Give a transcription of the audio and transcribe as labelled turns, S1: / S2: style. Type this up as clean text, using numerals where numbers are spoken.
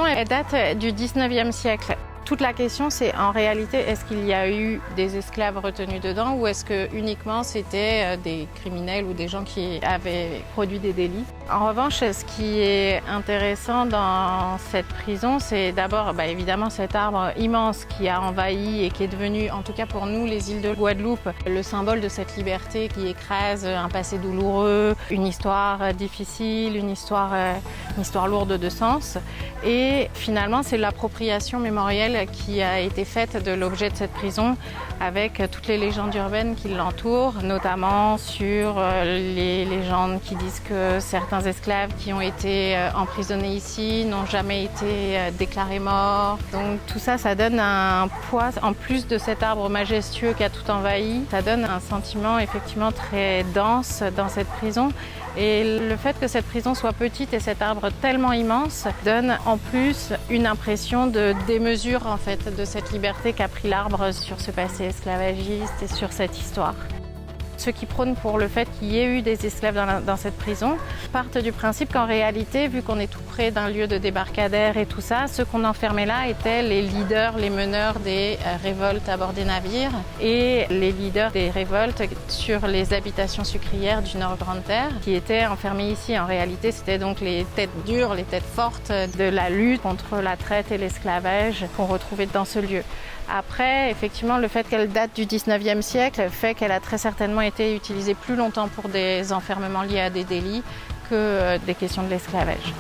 S1: elle date du 19e siècle. Toute la question, c'est en réalité, est-ce qu'il y a eu des esclaves retenus dedans ou est-ce que uniquement c'était des criminels ou des gens qui avaient produit des délits? En revanche, ce qui est intéressant dans cette prison, c'est d'abord évidemment cet arbre immense qui a envahi et qui est devenu, en tout cas pour nous, les îles de Guadeloupe, le symbole de cette liberté qui écrase un passé douloureux, une histoire difficile, une histoire lourde de sens. Et finalement, c'est l'appropriation mémorielle qui a été faite de l'objet de cette prison avec toutes les légendes urbaines qui l'entourent, notamment sur les légendes qui disent que certains esclaves qui ont été emprisonnés ici n'ont jamais été déclarés morts. Donc tout ça, ça donne un poids, en plus de cet arbre majestueux qui a tout envahi, ça donne un sentiment effectivement très dense dans cette prison. Et le fait que cette prison soit petite et cet arbre tellement immense donne en plus une impression de démesure en fait de cette liberté qu'a pris l'arbre sur ce passé esclavagiste et sur cette histoire. Ceux qui prônent pour le fait qu'il y ait eu des esclaves dans cette prison partent du principe qu'en réalité, vu qu'on est tout près d'un lieu de débarcadère et tout ça, ceux qu'on enfermait là étaient les leaders, les meneurs des révoltes à bord des navires et les leaders des révoltes sur les habitations sucrières du Nord Grande-Terre qui étaient enfermés ici. En réalité, c'était donc les têtes dures, les têtes fortes de la lutte contre la traite et l'esclavage qu'on retrouvait dans ce lieu. Après, effectivement, le fait qu'elle date du 19e siècle fait qu'elle a très certainement été utilisée plus longtemps pour des enfermements liés à des délits que des questions de l'esclavage.